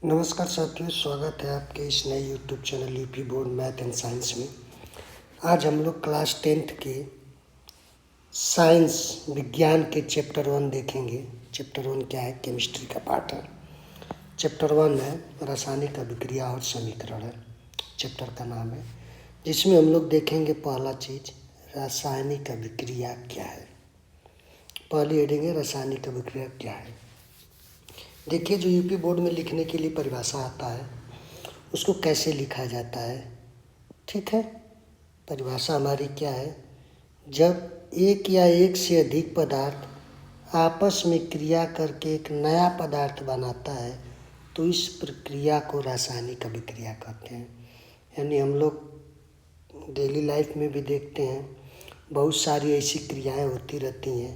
नमस्कार साथियों, स्वागत है आपके इस नए YouTube channel UP board math and science में। आज हम लोग क्लास 10th के साइंस विज्ञान के चैप्टर 1 देखेंगे। चैप्टर 1 क्या है? केमिस्ट्री का पार्ट है। चैप्टर 1 है रासायनिक अभिक्रिया और समीकरण है, चैप्टर का नाम है, जिसमें हम लोग देखेंगे पहला चीज़ रासायनिक अभिक्रिया क्या है। पहली हेडिंग है रासायनिक अभिक्रिया क्या है। देखिए, जो यूपी बोर्ड में लिखने के लिए परिभाषा आता है उसको कैसे लिखा जाता है। ठीक है, परिभाषा हमारी क्या है? जब एक या एक से अधिक पदार्थ आपस में क्रिया करके एक नया पदार्थ बनाता है तो इस प्रक्रिया को रासायनिक अभिक्रिया कहते हैं। यानी हम लोग डेली लाइफ में भी देखते हैं, बहुत सारी ऐसी क्रियाएं होती रहती हैं,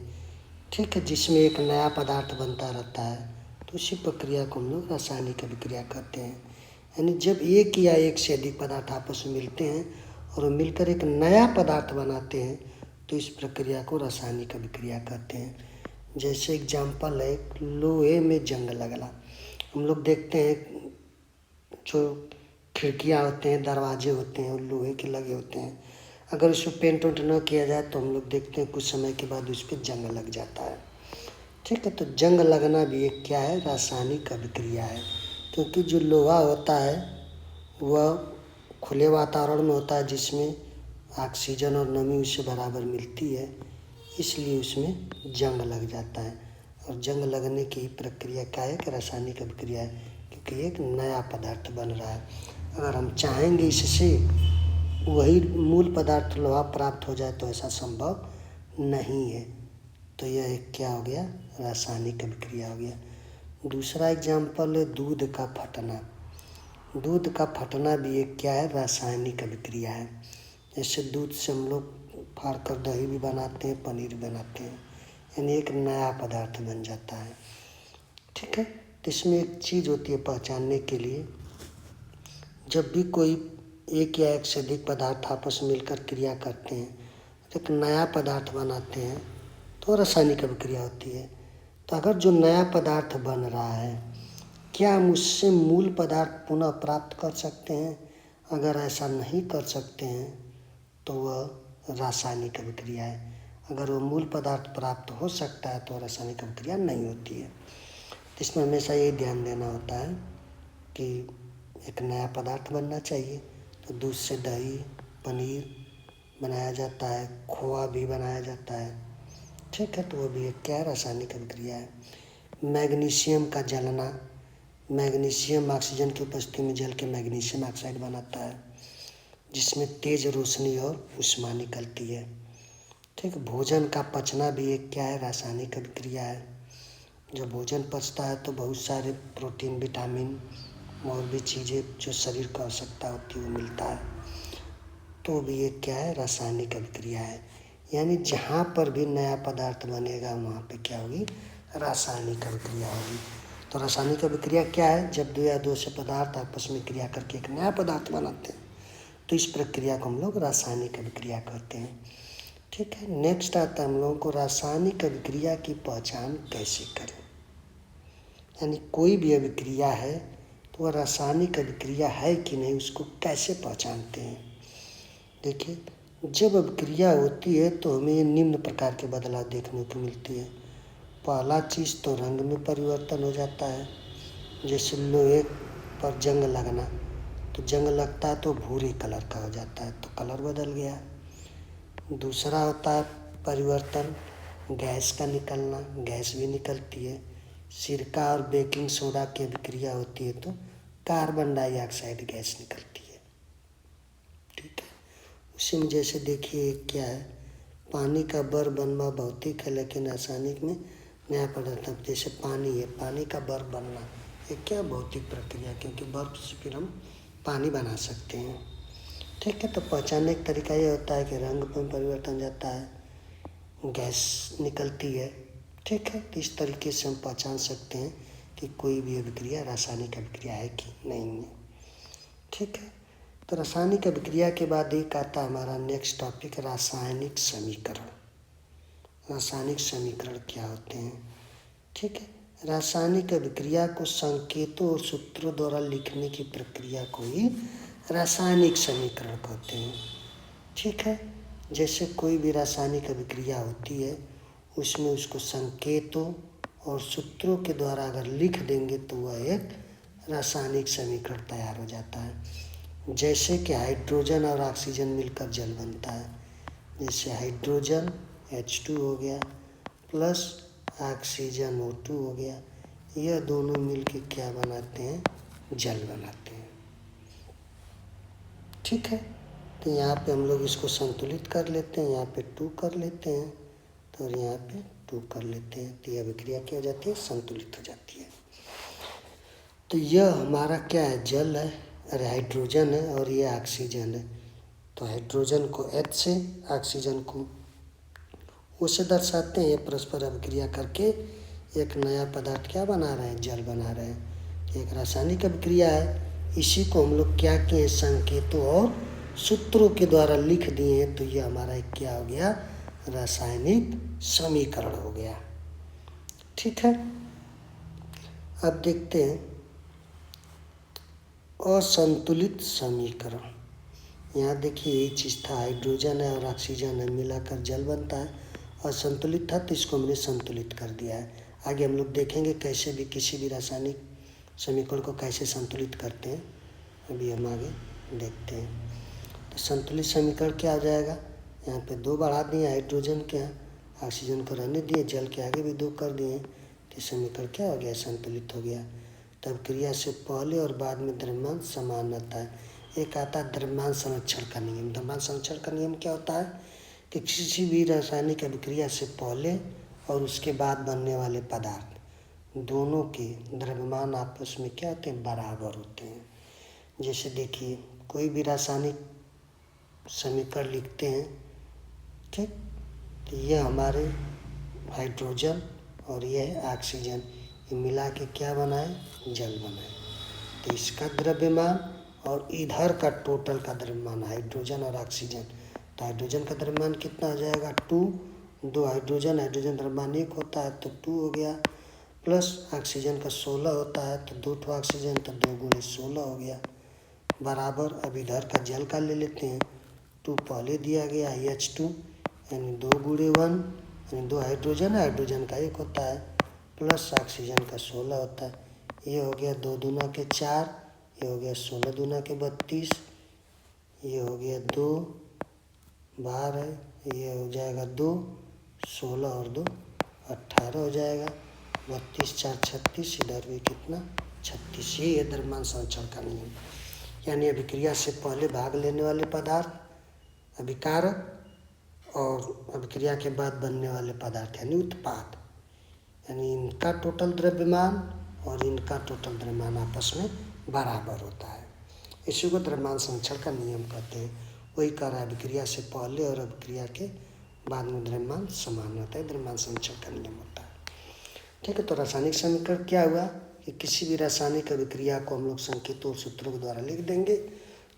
ठीक है, जिसमें एक नया पदार्थ बनता रहता है, तो इसी प्रक्रिया को हम लोग रासायनिक अभिक्रिया कहते हैं। यानी जब एक या एक से अधिक पदार्थ आपस में मिलते हैं और मिलकर एक नया पदार्थ बनाते हैं तो इस प्रक्रिया को रासायनिक अभिक्रिया कहते हैं। जैसे एग्जाम्पल है, लोहे में जंग लगना। हम लोग देखते हैं जो खिड़कियाँ होते हैं, दरवाजे होते हैं, वो लोहे के लगे होते हैं। अगर उसमें पेंट वेंट न किया जाए तो हम लोग देखते हैं कुछ समय के बाद उस पर जंग लग जाता है। ठीक है, तो जंग लगना भी एक क्या है? रासायनिक अभिक्रिया है। क्योंकि जो लोहा होता है वह खुले वातावरण में होता है जिसमें ऑक्सीजन और नमी उससे बराबर मिलती है, इसलिए उसमें जंग लग जाता है। और जंग लगने की प्रक्रिया क्या है? कि रासायनिक अभिक्रिया है, क्योंकि एक नया पदार्थ बन रहा है। अगर हम चाहेंगे इससे वही मूल पदार्थ लोहा प्राप्त हो जाए तो ऐसा संभव नहीं है। तो यह एक क्या हो गया? रासायनिक अभिक्रिया हो गया। दूसरा एग्जाम्पल है दूध का फटना। दूध का फटना भी एक क्या है? रासायनिक अभिक्रिया है। जैसे दूध से हम लोग फाड़ कर दही भी बनाते हैं, पनीर बनाते हैं, यानी एक नया पदार्थ बन जाता है। ठीक है, तो इसमें एक चीज़ होती है पहचानने के लिए, जब भी कोई एक या एक से अधिक पदार्थ आपस में मिलकर क्रिया करते हैं, एक नया पदार्थ बनाते हैं तो रासायनिक अभिक्रिया होती है। तो अगर जो नया पदार्थ बन रहा है, क्या हम उससे मूल पदार्थ पुनः प्राप्त कर सकते हैं? अगर ऐसा नहीं कर सकते हैं तो वह रासायनिक अभिक्रिया है। अगर वह मूल पदार्थ प्राप्त हो सकता है तो रासायनिक अभिक्रिया नहीं होती है। इसमें हमेशा ये ध्यान देना होता है कि एक नया पदार्थ बनना चाहिए। तो दूध से दही, पनीर बनाया जाता है, खोआ भी बनाया जाता है। ठीक है, तो वो भी एक क्या है? रासायनिक अभिक्रिया है। मैग्नीशियम का जलना, मैग्नीशियम ऑक्सीजन की उपस्थिति में जल के मैग्नीशियम ऑक्साइड बनाता है, जिसमें तेज रोशनी और ऊष्मा निकलती है। ठीक, भोजन का पचना भी एक क्या है? रासायनिक अभिक्रिया है। जब भोजन पचता है तो बहुत सारे प्रोटीन, विटामिन और भी चीज़ें जो शरीर को आवश्यकता होती है वो मिलता है, तो भी एक क्या है? रासायनिक अभिक्रिया है। यानी जहाँ पर भी नया पदार्थ बनेगा वहाँ पे क्या होगी? रासायनिक अभिक्रिया होगी। तो रासायनिक अभिक्रिया क्या है? जब दो या दो से पदार्थ आपस में क्रिया करके एक नया पदार्थ बनाते हैं तो इस प्रक्रिया को हम लोग रासायनिक अभिक्रिया कहते हैं। ठीक है, नेक्स्ट आता है हम लोगों को रासायनिक अभिक्रिया की पहचान कैसे करें। यानी कोई भी अभिक्रिया है तो वह रासायनिक अभिक्रिया है कि नहीं, उसको कैसे पहचानते हैं। देखिए, जब अभिक्रिया होती है तो हमें निम्न प्रकार के बदलाव देखने को मिलती है। पहला चीज़ तो रंग में परिवर्तन हो जाता है। जैसे लोहे पर जंग लगना, तो जंग लगता है तो भूरे कलर का हो जाता है, तो कलर बदल गया। दूसरा होता है परिवर्तन गैस का निकलना, गैस भी निकलती है। सिरका और बेकिंग सोडा की अभिक्रिया होती है तो कार्बन डाइऑक्साइड गैस निकलती है। ठीक है, उसी में जैसे देखिए क्या है, पानी का बर्फ बनना भौतिक है लेकिन रासायनिक में नया पदार्थ। अब जैसे पानी है, पानी का बर्फ बनना ये क्या भौतिक प्रक्रिया, क्योंकि बर्फ से फिर हम पानी बना सकते हैं। ठीक है, तो पहचानने का तरीका ये होता है कि रंग में परिवर्तन जाता है, गैस निकलती है। ठीक है, तो इस तरीके से हम पहचान सकते हैं कि कोई भी अभिक्रिया रासायनिक अभिक्रिया है कि नहीं है। ठीक है, तो रासायनिक अभिक्रिया के बाद एक आता है हमारा नेक्स्ट टॉपिक, रासायनिक समीकरण। रासायनिक समीकरण क्या होते हैं? ठीक है, रासायनिक अभिक्रिया को संकेतों और सूत्रों द्वारा लिखने की प्रक्रिया को ही रासायनिक समीकरण कहते हैं। ठीक है, जैसे कोई भी रासायनिक अभिक्रिया होती है उसमें उसको संकेतों और सूत्रों के द्वारा अगर लिख देंगे तो वह एक रासायनिक समीकरण तैयार हो जाता है। जैसे कि हाइड्रोजन और ऑक्सीजन मिलकर जल बनता है, जैसे हाइड्रोजन H2 हो गया प्लस ऑक्सीजन O2 हो गया, यह दोनों मिलकर क्या बनाते हैं, जल बनाते हैं। ठीक है, तो यहाँ पे हम लोग इसको संतुलित कर लेते हैं, यहाँ पे 2 कर लेते हैं तो यहाँ पे 2 कर लेते हैं, तो यह अभिक्रिया क्या हो जाती है, संतुलित हो जाती है। तो यह हमारा क्या है, जल है, अरे हाइड्रोजन है और ये ऑक्सीजन है। तो हाइड्रोजन को H से, ऑक्सीजन को O से दर्शाते हैं। ये परस्पर अभिक्रिया करके एक नया पदार्थ क्या बना रहे हैं, जल बना रहे हैं। एक रासायनिक अभिक्रिया है, इसी को हम लोग क्या किए, संकेतों और सूत्रों के द्वारा लिख दिए हैं, तो ये हमारा एक क्या हो गया, रासायनिक समीकरण हो गया। ठीक है, अब देखते हैं असंतुलित समीकरण। यहाँ देखिए यही चीज़ था, हाइड्रोजन है और ऑक्सीजन है, मिलाकर जल बनता है। असंतुलित था तो इसको हमने संतुलित कर दिया है। आगे हम लोग देखेंगे कैसे भी किसी भी रासायनिक समीकरण को कैसे संतुलित करते हैं, अभी हम आगे देखते हैं। तो संतुलित समीकरण क्या हो जाएगा, यहाँ पे 2 बढ़ा दिए हाइड्रोजन के, यहाँ ऑक्सीजन को रहने दिए, जल के आगे भी 2 कर दिए, तो समीकरण क्या हो गया, संतुलित हो गया। तब क्रिया से पहले और बाद में द्रव्यमान समान रहता है। एक आता है द्रव्यमान संरक्षण का नियम। द्रव्यमान संरक्षण का नियम क्या होता है कि किसी भी रासायनिक अभिक्रिया से पहले और उसके बाद बनने वाले पदार्थ दोनों के द्रव्यमान आपस में क्या होते हैं, बराबर होते हैं। जैसे देखिए कोई भी रासायनिक समीकरण लिखते हैं, ठीक, तो यह हमारे हाइड्रोजन और यह ऑक्सीजन, ये मिला के क्या बनाए, जल बनाए। तो इसका द्रव्यमान और इधर का टोटल का द्रव्यमान, हाइड्रोजन और ऑक्सीजन, तो हाइड्रोजन का द्रव्यमान कितना हो जाएगा, 2, 2 हाइड्रोजन, हाइड्रोजन द्रव्यमान 1 होता है तो 2 हो गया, प्लस ऑक्सीजन का 16 होता है तो 2 ऑक्सीजन, तो 2 गुणे 16 हो गया, बराबर। अब इधर का जल का ले लेते हैं, 2 पहले दिया गया H2 यानी 2 गुणे 1 यानी 2 हाइड्रोजन, हाइड्रोजन का 1 होता है, प्लस ऑक्सीजन का 16 होता है। ये हो गया 2 दूना के 4, ये हो गया 16 दूना के 32, ये हो गया 2 बाहर है, ये हो जाएगा 2, 16 और 2 18 हो जाएगा, 32 4 36, इधर भी कितना 36। ये है द्रव्यमान संरक्षण का नियम। यानी अभिक्रिया से पहले भाग लेने वाले पदार्थ अभिकारक और अभिक्रिया के बाद बनने वाले पदार्थ यानी उत्पाद, यानी इनका टोटल द्रव्यमान और इनका टोटल द्रव्यमान आपस में बराबर होता है। इसी को द्रव्यमान संरक्षण का नियम कहते हैं। वही कह रहा है, अभिक्रिया से पहले और अभिक्रिया के बाद में द्रव्यमान समान होता है, द्रव्यमान संरक्षण का नियम होता है। ठीक है, तो रासायनिक समीकरण क्या हुआ कि किसी भी रासायनिक अभिक्रिया को हम लोग संकेतों और सूत्रों के द्वारा लिख देंगे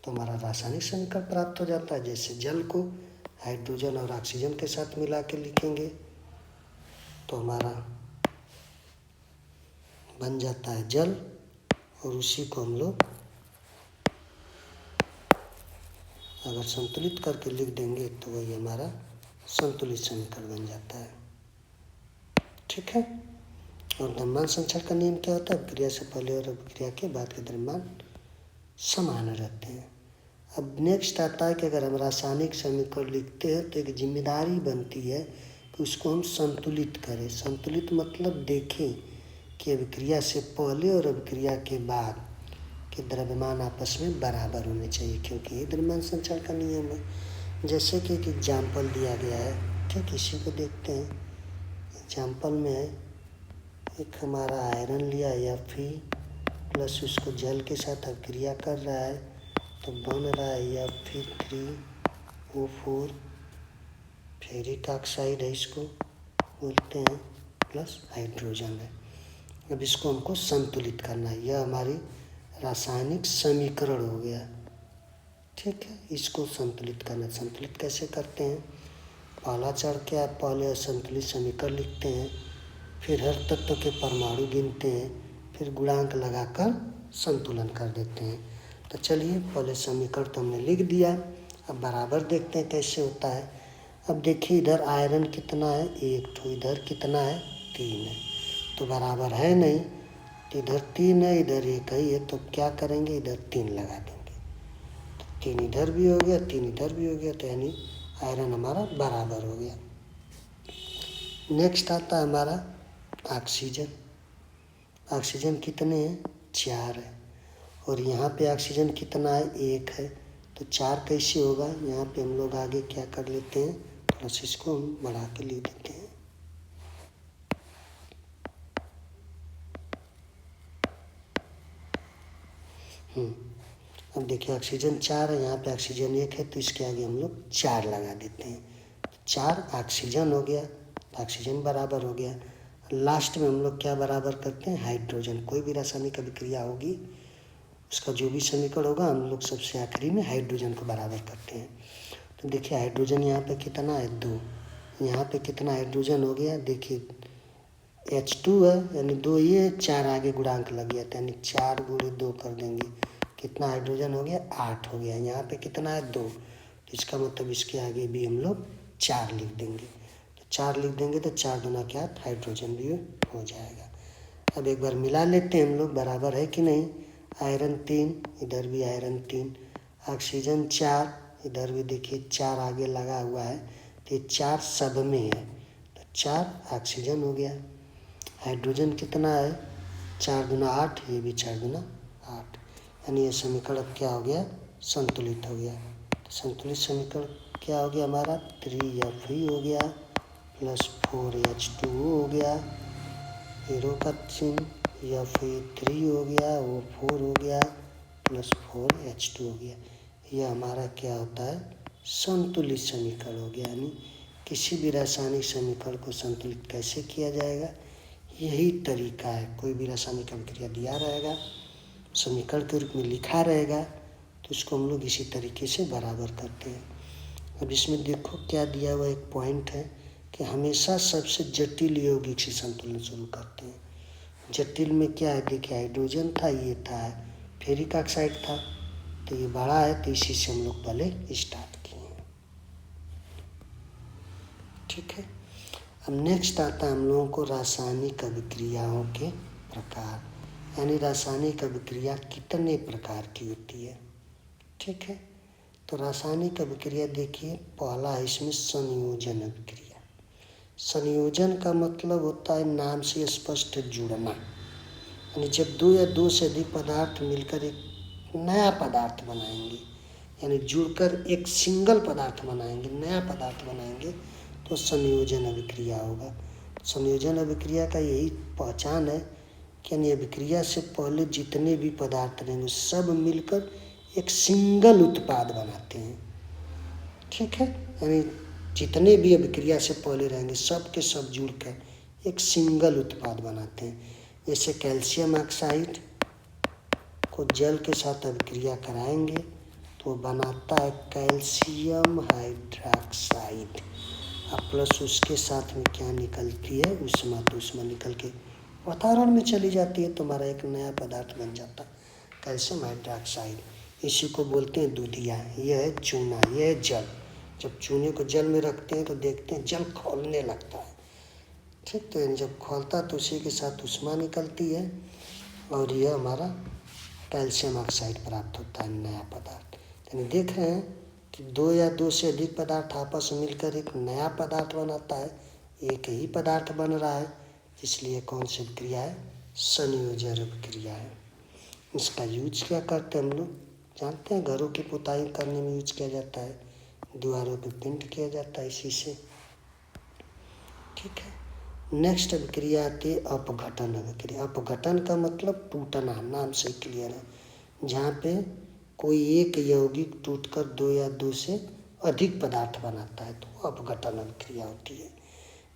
तो हमारा रासायनिक समीकरण प्राप्त हो जाता है। जैसे जल को हाइड्रोजन और ऑक्सीजन के साथ मिला के लिखेंगे तो हमारा बन जाता है जल, और उसी को हम लोग अगर संतुलित करके लिख देंगे तो वही हमारा संतुलित समीकरण बन जाता है। ठीक है, और द्रव्यमान संरक्षण का नियम क्या होता है, अभिक्रिया से पहले और अभिक्रिया के बाद के द्रव्यमान समान रहते हैं। अब नेक्स्ट आता है कि अगर हम रासायनिक समीकरण लिखते हैं तो एक जिम्मेदारी बनती है कि उसको हम संतुलित करें। संतुलित मतलब देखें कि अभिक्रिया से पहले और अभिक्रिया के बाद के द्रव्यमान आपस में बराबर होने चाहिए, क्योंकि ये द्रव्यमान संरक्षण का नियम है। जैसे कि एक एग्जाम्पल दिया गया है, ठीक, इसी को देखते हैं। एग्जाम्पल में है एक हमारा आयरन लिया Fe प्लस उसको जल के साथ अभिक्रिया कर रहा है तो बन रहा है Fe3O4, फेरिक ऑक्साइड है, इसको बोलते हैं, प्लस हाइड्रोजन है। अब इसको हमको संतुलित करना है, यह हमारी रासायनिक समीकरण हो गया। ठीक है, इसको संतुलित करना। संतुलित कैसे करते हैं, पहला चरण क्या है, पहले संतुलित समीकरण लिखते हैं, फिर हर तत्व के परमाणु गिनते हैं, फिर गुणांक लगाकर संतुलन कर देते हैं। तो चलिए पहले समीकरण तो हमने लिख दिया, अब बराबर देखते हैं कैसे होता है। अब देखिए इधर आयरन कितना है 1 ठो, इधर कितना है 3 है, तो बराबर है नहीं, तो इधर 3 है इधर 1 ही है, तो क्या करेंगे इधर 3 लगा देंगे, तो 3 इधर भी हो गया 3 इधर भी हो गया, तो यानी आयरन हमारा बराबर हो गया। नेक्स्ट आता है हमारा ऑक्सीजन। ऑक्सीजन कितने हैं 4 है, और यहाँ पे ऑक्सीजन कितना है 1 है, तो 4 कैसे होगा, यहाँ पे हम लोग आगे क्या कर लेते हैं, थोड़ा सा इसको हम बढ़ा के लिख देते हैं। अब देखिए ऑक्सीजन 4 है, यहाँ पे ऑक्सीजन 1 है, तो इसके आगे हम लोग 4 लगा देते हैं, 4 ऑक्सीजन हो गया, तो ऑक्सीजन बराबर हो गया। लास्ट में हम लोग क्या बराबर करते हैं, हाइड्रोजन। कोई भी रासायनिक अभिक्रिया होगी उसका जो भी समीकरण होगा हम लोग सबसे आखिरी में हाइड्रोजन को बराबर करते हैं। तो देखिए हाइड्रोजन यहाँ पे कितना है 2, यहाँ पे कितना हाइड्रोजन हो गया, देखिए H2 है यानी 2 ये 4 आगे गुणांक लग गया, तो यानी 4 गुणे 2 कर देंगे, कितना हाइड्रोजन हो गया 8 हो गया। यहाँ पे कितना है 2, तो इसका मतलब इसके आगे भी हम लोग 4 लिख देंगे, तो 4 लिख देंगे तो 4 दूना क्या हाइड्रोजन भी हो जाएगा। अब एक बार मिला लेते हैं हम लोग बराबर है कि नहीं। आयरन 3 इधर भी आयरन 3, ऑक्सीजन 4 इधर भी देखिए 4 आगे लगा हुआ है, तो ये 4 सब में है, तो 4 ऑक्सीजन हो गया। हाइड्रोजन कितना है 4 दूना 8, ये भी 4 दूना 8, यानी ये समीकरण अब क्या हो गया संतुलित हो गया। तो संतुलित समीकरण क्या हो गया हमारा 3Fe हो गया प्लस 4H2O हो गया, हीरो का चिन्ह Fe3 हो गया, वो 4 हो गया प्लस 4H2 हो गया। यह हमारा क्या होता है संतुलित समीकरण हो गया। यानी किसी भी रासायनिक समीकरण को संतुलित कैसे किया जाएगा, यही तरीका है। कोई भी रासायनिक अभिक्रिया दिया रहेगा, समीकरण के रूप में लिखा रहेगा, तो इसको हम लोग इसी तरीके से बराबर करते हैं। अब इसमें देखो क्या दिया हुआ एक पॉइंट है कि हमेशा सबसे जटिल यौगिक से संतुलन शुरू करते हैं। जटिल में क्या है, देखिए हाइड्रोजन था, ये था फेरिक ऑक्साइड था, तो ये बड़ा है, तो इसी से हम लोग पहले स्टार्ट किए हैं। ठीक है, अब नेक्स्ट आता है हम लोगों को रासायनिक अभिक्रियाओं के प्रकार, यानी रासायनिक अभिक्रिया कितने प्रकार की होती है। ठीक है, तो रासायनिक अभिक्रिया देखिए पहला है इसमें संयोजन अभिक्रिया। संयोजन का मतलब होता है नाम से स्पष्ट जुड़ना, यानी जब 2 या 2 से अधिक पदार्थ मिलकर एक नया पदार्थ बनाएंगे, यानी जुड़कर एक सिंगल पदार्थ बनाएंगे, नया पदार्थ बनाएंगे, तो संयोजन अभिक्रिया होगा। संयोजन अभिक्रिया का यही पहचान है कि यानी अभिक्रिया से पहले जितने भी पदार्थ रहेंगे सब मिलकर एक सिंगल उत्पाद बनाते हैं। ठीक है, यानी जितने भी अभिक्रिया से पहले रहेंगे सब के सब जुड़कर एक सिंगल उत्पाद बनाते हैं। जैसे कैल्शियम ऑक्साइड को जल के साथ अभिक्रिया कराएंगे तो बनाता है कैल्शियम हाइड्रोक्साइड, और प्लस उसके साथ में क्या निकलती है ऊष्मा, तो ऊष्मा निकल के वातावरण में चली जाती है, तो हमारा एक नया पदार्थ बन जाता है कैल्शियम हाइड्रोक्साइड। इसी को बोलते हैं दूधिया। यह है चूना, यह है जल। जब चूने को जल में रखते हैं तो देखते हैं जल खौलने लगता है। ठीक, तो जब खौलता है तो उसी के साथ ऊष्मा निकलती है और यह हमारा कैल्शियम ऑक्साइड प्राप्त होता है नया पदार्थ। यानी देख रहे हैं कि 2 या 2 से अधिक पदार्थ आपस में मिलकर एक नया पदार्थ बनाता है, एक ही पदार्थ बन रहा है, इसलिए कौन सी क्रिया है संयोजन क्रिया है। इसका यूज क्या करते हैं हम लोग जानते हैं, घरों की पुताई करने में यूज किया जाता है, दीवारों पे पेंट किया जाता है इसी से। ठीक है, नेक्स्ट अभिक्रिया आती है अपघटन अभिक्रिया। अपघटन का मतलब टूटना, नाम से क्लियर है, जहाँ पे कोई एक यौगिक टूटकर 2 या 2 से अधिक पदार्थ बनाता है, तो अपघटन अभिक्रिया होती है।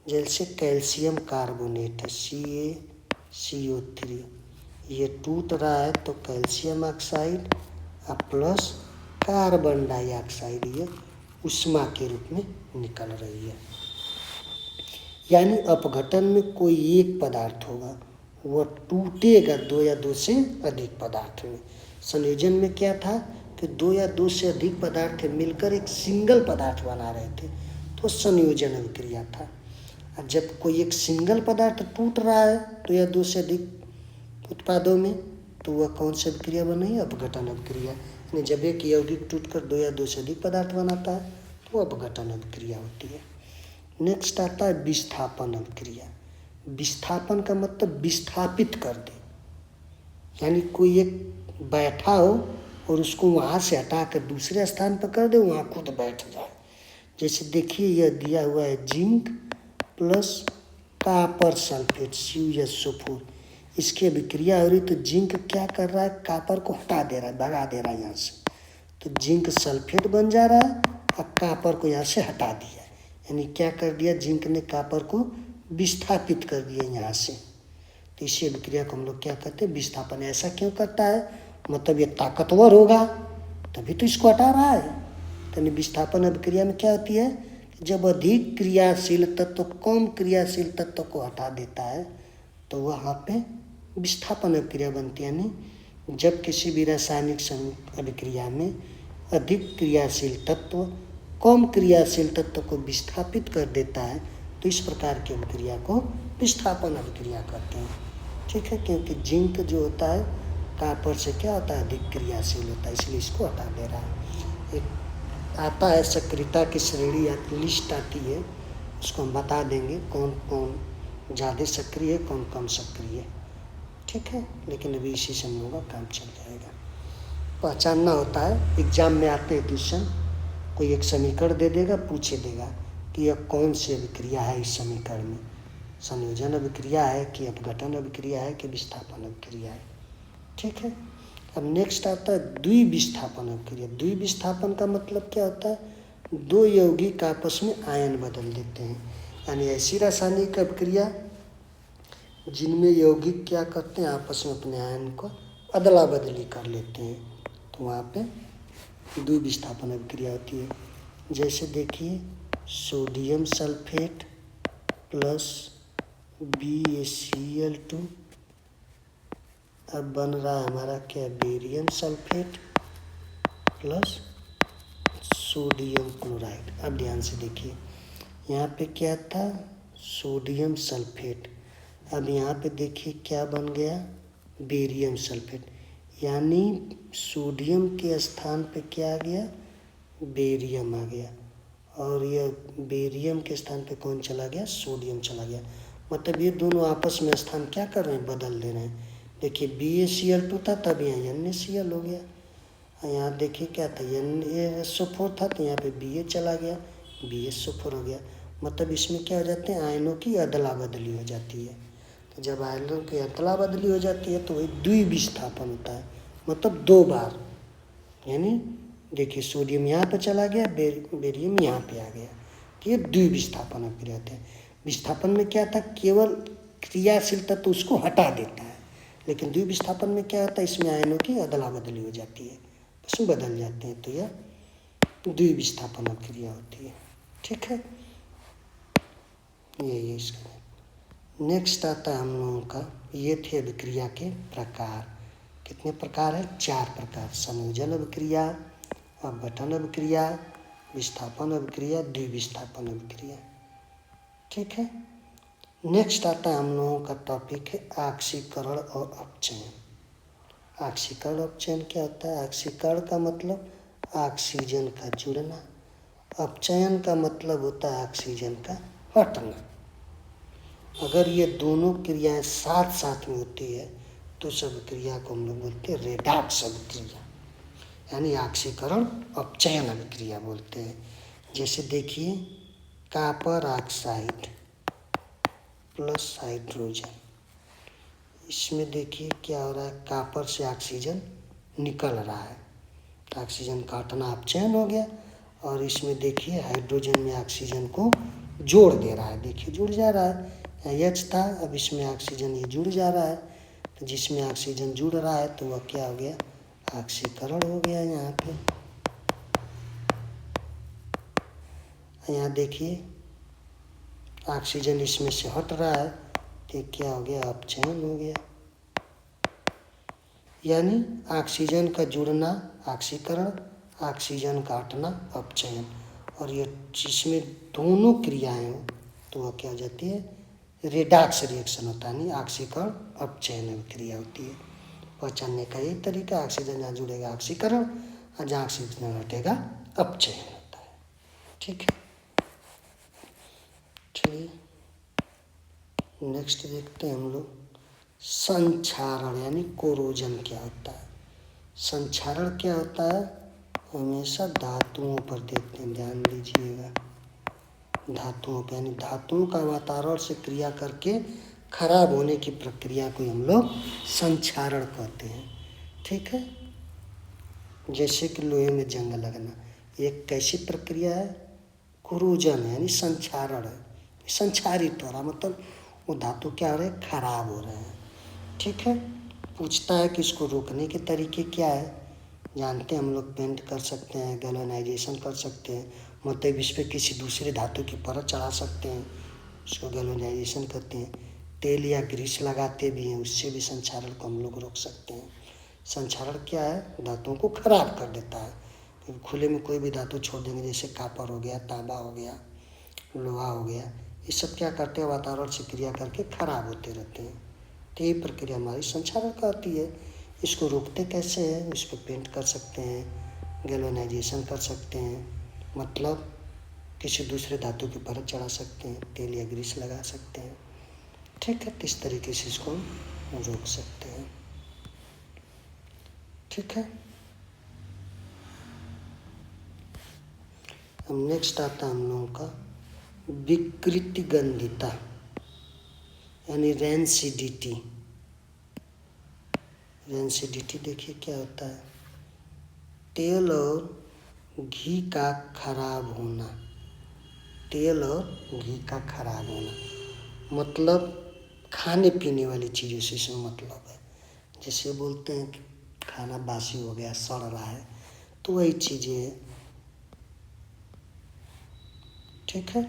जैसे कैल्शियम कार्बोनेट है CaCO3, ये टूट रहा है तो कैल्शियम ऑक्साइड और प्लस कार्बन डाइऑक्साइड ये ऊष्मा के रूप में निकल रही है। यानी अपघटन में कोई एक पदार्थ होगा, वह टूटेगा दो या दो से अधिक पदार्थ में। संयोजन में क्या था कि दो या दो से अधिक पदार्थ मिलकर एक सिंगल पदार्थ बना रहे थे, तो संयोजन अभिक्रिया था। और जब कोई एक सिंगल पदार्थ टूट रहा है दो या दो से अधिक उत्पादों में, तो वह कौन सी अभिक्रिया बन रही है? अपघटन अभिक्रिया। यानी जब एक यौगिक टूटकर दो या दो से अधिक पदार्थ बनाता है तो अपघटन अभिक्रिया होती है। नेक्स्ट आता है विस्थापन अभिक्रिया। विस्थापन का मतलब विस्थापित कर दे, यानी कोई एक बैठा हो और उसको वहाँ से हटा कर दूसरे स्थान पर कर दे, वहाँ खुद बैठ जाए। जैसे देखिए यह दिया हुआ है zinc plus copper sulphate CuSO4, इसकी अभिक्रिया हो रही, तो जिंक क्या कर रहा है? कॉपर को हटा दे रहा है, भगा दे रहा है यहाँ से, तो जिंक सल्फेट बन जा रहा है और कॉपर को यहाँ से हटा दिया। यानी क्या कर दिया? जिंक ने कॉपर को विस्थापित कर दिया यहाँ से। तो इसी अभिक्रिया को हम लोग क्या कहते हैं? विस्थापन। ऐसा क्यों करता है? मतलब ये ताकतवर होगा तभी तो इसको हटा रहा है। तो विस्थापन अभिक्रिया में क्या होती है? जब अधिक क्रियाशील तत्व कम क्रियाशील तत्व को हटा देता है तो वहाँ पे विस्थापन अभिक्रिया बनती है। यानी जब किसी भी रासायनिक अभिक्रिया में अधिक क्रियाशील तत्व कम क्रियाशील तत्व को विस्थापित कर देता है तो इस प्रकार की अभिक्रिया को विस्थापन अभिक्रिया कहते हैं। ठीक है, क्योंकि जिंक जो होता है कॉपर से क्या होता है? अधिक क्रियाशील होता है, इसलिए इसको हटा दे रहा है। एक आता है सक्रियता की श्रेणी या लिस्ट आती है, उसको हम बता देंगे कौन कौन ज़्यादा सक्रिय है, कौन कम सक्रिय है। ठीक है, लेकिन अभी इसी से हम लोगों का काम चल जाएगा। पहचानना होता है, एग्जाम में आते हैं क्वेश्चन, कोई एक समीकरण दे देगा, पूछे देगा कि यह कौन सी अभिक्रिया है, इस समीकरण में संयोजन अभिक्रिया है कि अपघटन अभिक्रिया है कि विस्थापन अभिक्रिया है। ठीक है, अब नेक्स्ट आता है द्विविस्थापन अभिक्रिया। द्विविस्थापन का मतलब क्या होता है? दो यौगिक आपस में आयन बदल देते हैं, यानी ऐसी रासायनिक अभिक्रिया जिनमें यौगिक क्या करते हैं? आपस में अपने आयन को अदला बदली कर लेते हैं, तो वहाँ पे द्विविस्थापन अभिक्रिया होती है। जैसे देखिए सोडियम सल्फेट प्लस BaCl2, अब बन रहा है हमारा क्या? Barium sulphate plus sodium chloride. अब ध्यान से देखिए, यहाँ पे क्या था? Sodium sulphate. अब यहाँ पे देखिए क्या बन गया? Barium sulphate. यानी सोडियम के स्थान पे क्या आ गया? बेरियम आ गया, और यह बेरियम के स्थान पे कौन चला गया? सोडियम चला गया। मतलब ये दोनों आपस में स्थान क्या कर रहे हैं? बदल दे रहे हैं। देखिए BaCl2 था, तब यहाँ NaCl हो गया। यहाँ देखिए क्या था? NaSO4 था, तो यहाँ पे Ba चला गया, BaSO4 हो गया। मतलब इसमें क्या हो जाते हैं? आयनों की अदला बदली हो जाती है। तो जब आयनों की अदला बदली हो जाती है तो वही द्विविस्थापन होता है, मतलब दो बार। यानी देखिए सोडियम यहाँ पे चला गया, बेरियम यहाँ पे आ गया, तो ये द्विविस्थापन अभिक्रिया होते हैं। विस्थापन में क्या था? केवल क्रियाशील तत्व उसको हटा देता है, लेकिन द्विविस्थापन में क्या होता है? इसमें आयनों की अदला बदली हो जाती है, उसमें बदल जाते हैं, तो यह द्विविस्थापन अभिक्रिया होती है। ठीक है, यही है इसका। नेक्स्ट आता है हम लोगों का, ये थे अभिक्रिया के प्रकार। कितने प्रकार है? 4 प्रकार। संयोजन अभिक्रिया, अपघटन अभिक्रिया, विस्थापन अभिक्रिया, द्विविस्थापन अभिक्रिया। ठीक है, नेक्स्ट आता है हम लोगों का टॉपिक है ऑक्सीकरण और अपचयन। ऑक्सीकरण अपचयन क्या होता है? ऑक्सीकरण का मतलब ऑक्सीजन का जुड़ना, अपचयन का मतलब होता है ऑक्सीजन का हटना। अगर ये दोनों क्रियाएं साथ साथ में होती है तो उस अभिक्रिया को हम लोग बोलते हैं रेडॉक्स अभिक्रिया, यानी ऑक्सीकरण अपचयन अभिक्रिया बोलते हैं। जैसे देखिए कॉपर ऑक्साइड प्लस हाइड्रोजन, इसमें देखिए क्या हो रहा है? कॉपर से ऑक्सीजन निकल रहा है, ऑक्सीजन का हटना अपचयन हो गया। और इसमें देखिए हाइड्रोजन में ऑक्सीजन को जोड़ दे रहा है, देखिए जुड़ जा रहा है। H था, अब इसमें ऑक्सीजन ये जुड़ जा रहा है, तो जिसमें ऑक्सीजन जुड़ रहा है तो वह क्या हो गया? ऑक्सीकरण हो गया। यहाँ पे यहाँ देखिए ऑक्सीजन इसमें से हट रहा है तो क्या हो गया, अपचयन हो गया। यानी ऑक्सीजन का जुड़ना ऑक्सीकरण, ऑक्सीजन का हटना अपचयन। और ये जिसमें दोनों क्रियाएं हो तो वह क्या हो जाती है, रेडॉक्स रिएक्शन होता है। नहीं, ऑक्सीकरण अपचयन क्रिया होती है। पहचानने का यही तरीका, ऑक्सीजन जहाँ जुड़ेगा ऑक्सीकरण और जहाँ ऑक्सीजन हटेगा अपचयन होता है। ठीक है, चलिए नेक्स्ट देखते हैं हम लोग संक्षारण यानी कोरोजन क्या होता है। संक्षारण क्या होता है, हमेशा धातुओं पर देखते हैं, ध्यान दीजिएगा। धातुओं पर यानी धातुओं का वातावरण से क्रिया करके खराब होने की प्रक्रिया को हम लोग संक्षारण कहते हैं। ठीक है, जैसे कि लोहे में जंग लगना, एक कैसी प्रक्रिया है, कोरोजन है यानी संक्षारण है, संक्षारित हो रहा, मतलब वो धातु क्या हो रहे हैं, खराब हो रहे हैं। ठीक है, पूछता है कि इसको रोकने के तरीके क्या है। जानते हैं हम लोग, पेंट कर सकते हैं, गैल्वेनाइजेशन कर सकते हैं, मतलब इस पर किसी दूसरे धातु की परत चढ़ा सकते हैं, उसको गैल्वेनाइजेशन करते हैं। तेल या ग्रीस लगाते भी हैं, उससे भी संक्षारण को हम लोग रोक सकते हैं। संक्षारण क्या है, धातुओं को खराब कर देता है। खुले में कोई भी धातु छोड़ देंगे, जैसे कापर हो गया, तांबा हो गया, लोहा हो गया, ये सब क्या करते हैं, वातावरण से क्रिया करके खराब होते रहते हैं। तो ये प्रक्रिया हमारी संक्षारण कहती है। इसको रोकते कैसे हैं, उस पर पेंट कर सकते हैं, गैल्वेनाइजेशन कर सकते हैं, मतलब किसी दूसरे धातु की परत चढ़ा सकते हैं, तेल या ग्रीस लगा सकते हैं। ठीक है, इस तरीके से इसको रोक सकते हैं। ठीक है, अब नेक्स्ट आता है हम लोगों का विकृति गंधिता यानी रेंसिडिटी। रेंसिडिटी देखिए क्या होता है, तेल और घी का खराब होना। तेल और घी का खराब होना मतलब खाने पीने वाली चीज़ों से इसमें मतलब है। जैसे बोलते हैं कि खाना बासी हो गया, सड़ रहा है, तो वही चीज़ें हैं। ठीक है,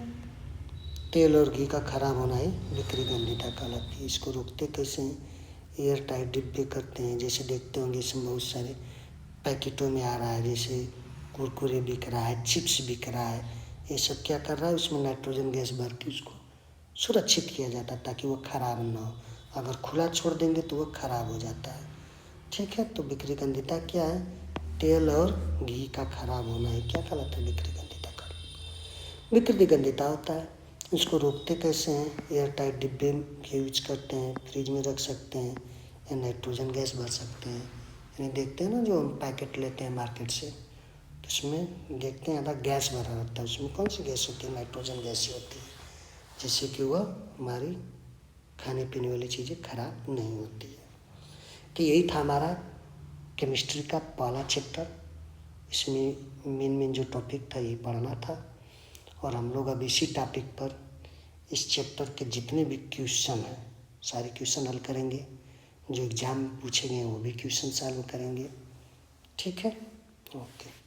तेल और घी का खराब होना ही विकृति गंधिता कहलाती है। इसको रोकते कैसे हैं, एयर टाइट डिब्बे करते हैं। जैसे देखते होंगे इसमें बहुत सारे पैकेटों में आ रहा है, जैसे कुरकुरे बिक रहा है, चिप्स बिक रहा है, ये सब क्या कर रहा है, उसमें नाइट्रोजन गैस भर के उसको सुरक्षित किया जाता है ताकि वो खराब ना हो। अगर खुला छोड़ देंगे तो वो खराब हो जाता है। ठीक है, तो विकृति गंधिता क्या है, तेल और घी का खराब होना है, क्या कहलाता है, विकृति गंधिता का। विकृति गंधिता होता है। इसको रोकते कैसे हैं, एयर टाइट डिब्बे के यूज करते हैं, फ्रिज में रख सकते हैं, या नाइट्रोजन गैस भर सकते हैं। यानी देखते हैं ना, जो हम पैकेट लेते हैं मार्केट से, तो उसमें देखते हैं आधा गैस भरा रहता है, उसमें कौन सी गैस होती है, नाइट्रोजन गैस ही होती है, जिससे कि वह हमारी खाने पीने वाली चीज़ें खराब नहीं होती है। तो यही था हमारा केमिस्ट्री का पहला चैप्टर। इसमें मेन जो टॉपिक था यही पढ़ना था, और हम लोग अब इसी टॉपिक पर इस चैप्टर के जितने भी क्वेश्चन हैं सारे क्वेश्चन हल करेंगे। जो एग्ज़ाम में पूछे गए वो भी क्वेश्चन सॉल्व करेंगे। ठीक है, ओके।